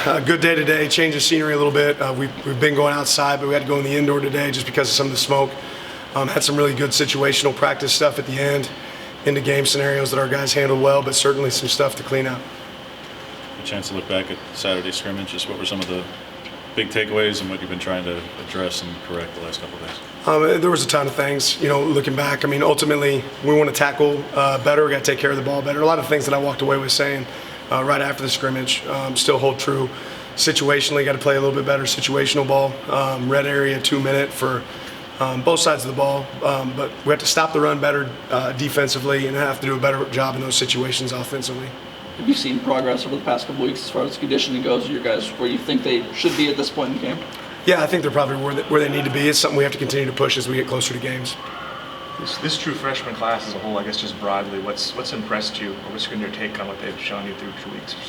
Good day today, change of scenery a little bit. We've been going outside, but we had to go in the indoor today just because of some of the smoke. Had some really good situational practice stuff at the end, into game scenarios that our guys handled well, but certainly some stuff to clean up. A chance to look back at Saturday's scrimmage, just what were some of the big takeaways and what you've been trying to address and correct the last couple of days? There was a ton of things, looking back. I mean, ultimately, we want to tackle better. We got to take care of the ball better. A lot of things that I walked away with saying right after the scrimmage still hold true. Situationally, got to play a little bit better situational ball. Red area 2-minute for both sides of the ball, but we have to stop the run better defensively and have to do a better job in those situations offensively. Have you seen progress over the past couple weeks as far as conditioning goes? You guys, where you think they should be at this point in the game? Yeah, I think they're probably where they need to be. It's something we have to continue to push as we get closer to games. This true freshman class as a whole, I guess just broadly, what's impressed you, or what's been your take on what they've shown you through 2 weeks or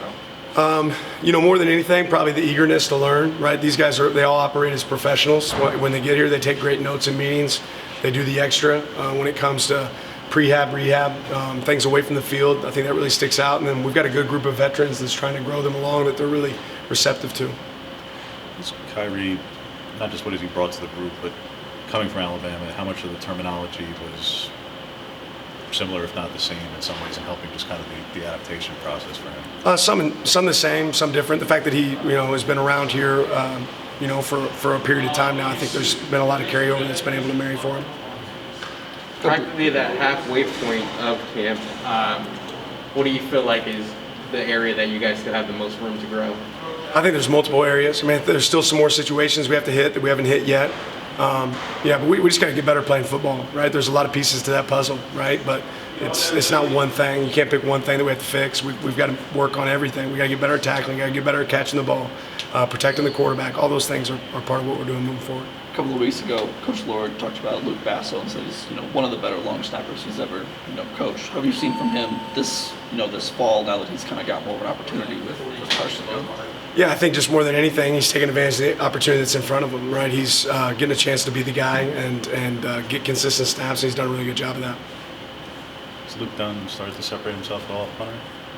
so? More than anything, probably the eagerness to learn, right? These guys they all operate as professionals. When they get here, they take great notes in meetings. They do the extra when it comes to prehab, rehab, things away from the field. I think that really sticks out. And then we've got a good group of veterans that's trying to grow them along that they're really receptive to. Kyrie, not just what has he brought to the group, but coming from Alabama, how much of the terminology was similar, if not the same, in some ways, in helping just kind of the adaptation process for him? Some the same, some different. The fact that he, has been around here, for a period of time now, I think there's been a lot of carryover that's been able to marry for him. Practically that halfway point of camp, what do you feel like is the area that you guys could have the most room to grow? I think there's multiple areas. I mean, there's still some more situations we have to hit that we haven't hit yet. But we just got to get better playing football, right? There's a lot of pieces to that puzzle, right? But it's not one thing. You can't pick one thing that we have to fix. We've got to work on everything. We got to get better at tackling. We got to get better at catching the ball, protecting the quarterback. All those things are part of what we're doing moving forward. A couple of weeks ago, Coach Lord talked about Luke Basso and said he's one of the better long snappers he's ever coached. What have you seen from him this fall now that he's kind of got more of an opportunity with Carson? Yeah, I think just more than anything, he's taking advantage of the opportunity that's in front of him, right? He's getting a chance to be the guy and get consistent snaps, and he's done a really good job of that. Has Luke started to separate himself at all, punter?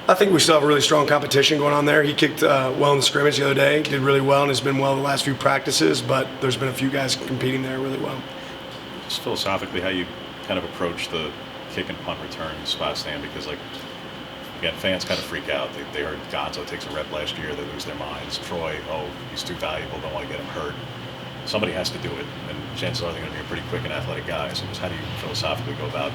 I think we still have a really strong competition going on there. He kicked well in the scrimmage the other day, did really well, and has been well the last few practices, but there's been a few guys competing there really well. Just philosophically, how you kind of approach the kick and punt return spot stand, because again, fans kind of freak out. They heard Gonzo takes a rep last year, they lose their minds. Troy, he's too valuable, don't want to get him hurt. Somebody has to do it, and chances are they're going to be a pretty quick and athletic guy. So just how do you philosophically go about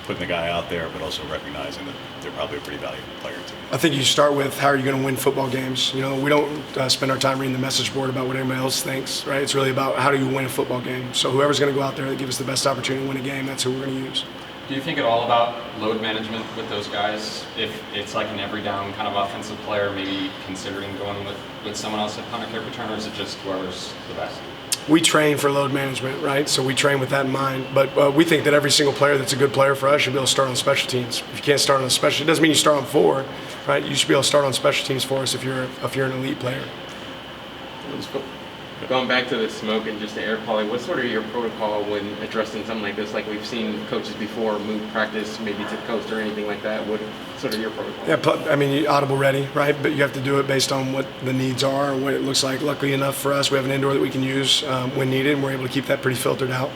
putting the guy out there, but also recognizing that they're probably a pretty valuable player too? I think you start with how are you going to win football games. We don't spend our time reading the message board about what everybody else thinks, right? It's really about how do you win a football game. So whoever's going to go out there that gives us the best opportunity to win a game, that's who we're going to use. Do you think at all about load management with those guys? If it's like an every down kind of offensive player, maybe considering going with someone else at punter kick return, or is it just whoever's the best? We train for load management, right? So we train with that in mind. But we think that every single player that's a good player for us should be able to start on special teams. If you can't start on special, it doesn't mean you start on 4, right? You should be able to start on special teams for us if you're an elite player. Going back to the smoke and just the air quality, what's sort of your protocol when addressing something like this? Like we've seen coaches before move practice maybe to the coast or anything like that. What sort of your protocol? Yeah, you audible ready, right? But you have to do it based on what the needs are or what it looks like. Luckily enough for us, we have an indoor that we can use when needed, and we're able to keep that pretty filtered out.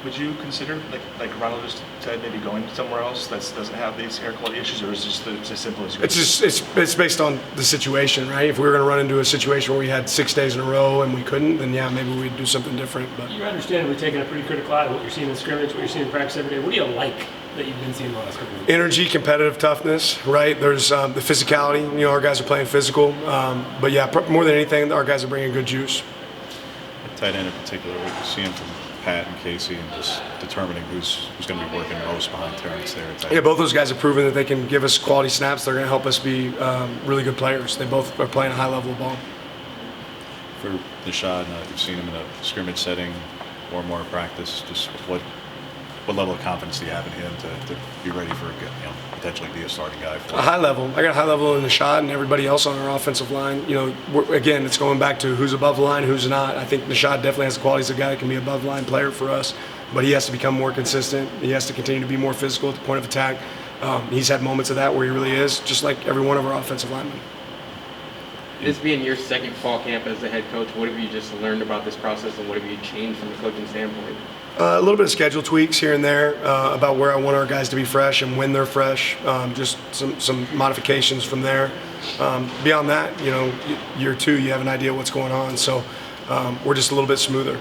Would you consider, like Ronald just said, maybe going somewhere else that doesn't have these air quality issues, or is it just as simple as you? It's based on the situation, right? If we were going to run into a situation where we had 6 days in a row and we couldn't, then yeah, maybe we'd do something different. But you're understandably taking a pretty critical eye to what you're seeing in scrimmage, what you're seeing in practice every day. What do you like that you've been seeing the last couple of weeks? Energy, competitive toughness, right? There's the physicality. Our guys are playing physical, but yeah, more than anything, our guys are bringing good juice. Tight end in particular, what you see him from Pat and Casey, and just determining who's going to be working most behind Terrence there. Yeah, both those guys have proven that they can give us quality snaps. They're going to help us be really good players. They both are playing a high level of ball. For Nishad, you've seen him in a scrimmage setting, more and more practice. Just what level of confidence do you have in him to be ready for potentially be a starting guy? A high level. I got a high level in the shot, and everybody else on our offensive line. Again, it's going back to who's above the line, who's not. I think Nishad definitely has the qualities of a guy that can be a above the line player for us, but he has to become more consistent. He has to continue to be more physical at the point of attack. He's had moments of that where he really is, just like every one of our offensive linemen. This being your second fall camp as the head coach, what have you just learned about this process, and what have you changed from the coaching standpoint? A little bit of schedule tweaks here and there about where I want our guys to be fresh and when they're fresh. Just some modifications from there. Beyond that, year 2, you have an idea what's going on. So we're just a little bit smoother.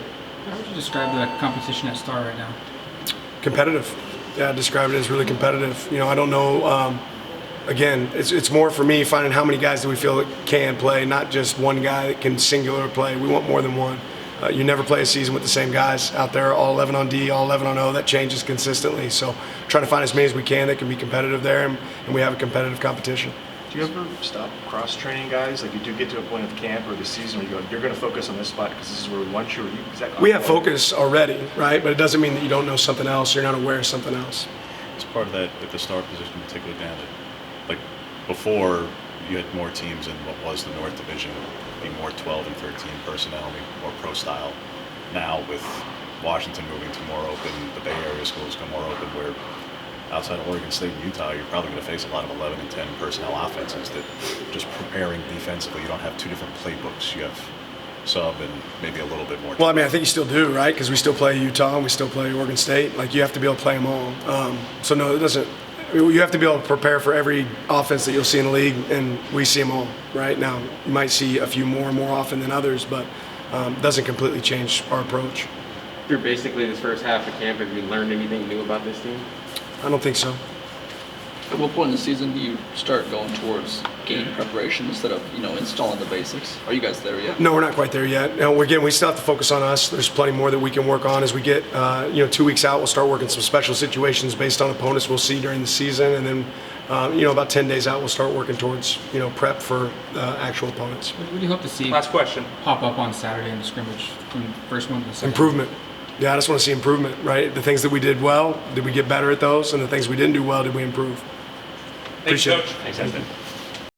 How would you describe the competition at Star right now? Competitive. Yeah, I describe it as really competitive. I don't know. Again, it's more for me finding how many guys do we feel that can play, not just one guy that can singular play. We want more than one. You never play a season with the same guys out there, all 11 on D, all 11 on O. That changes consistently. So trying to find as many as we can that can be competitive there, and we have a competitive competition. Do you ever stop cross-training guys? Like you do get to a point of camp or the season where you go, you're going to focus on this spot because this is where we want you, or is that we have focus already, right? But it doesn't mean that you don't know something else, you're not aware of something else. It's part of that at the star position, particularly down at, like before, you had more teams in what was the North Division, be more 12 and 13 personnel, be more pro style. Now with Washington moving to more open, the Bay Area schools go more open, where outside of Oregon State and Utah, you're probably going to face a lot of 11 and 10 personnel offenses that just preparing defensively, you don't have 2 different playbooks. You have sub and maybe a little bit more. Well, I mean, I think you still do, right? Because we still play Utah and we still play Oregon State. Like, you have to be able to play them all. So, no, it doesn't. You have to be able to prepare for every offense that you'll see in the league, and we see them all right now. You might see a few more often than others, but doesn't completely change our approach. Through basically this first half of camp, have you learned anything new about this team? I don't think so. At what point in the season do you start going towards game preparation instead of, installing the basics? Are you guys there yet? No, we're not quite there yet. Again, we still have to focus on us. There's plenty more that we can work on as we get, 2 weeks out. We'll start working some special situations based on opponents we'll see during the season. And then, about 10 days out, we'll start working towards, prep for actual opponents. What do you hope to see Last question. pop up on Saturday in the scrimmage from the first one to the second? Improvement. Yeah, I just want to see improvement, right? The things that we did well, did we get better at those? And the things we didn't do well, did we improve? Appreciate it. Thanks, Ethan.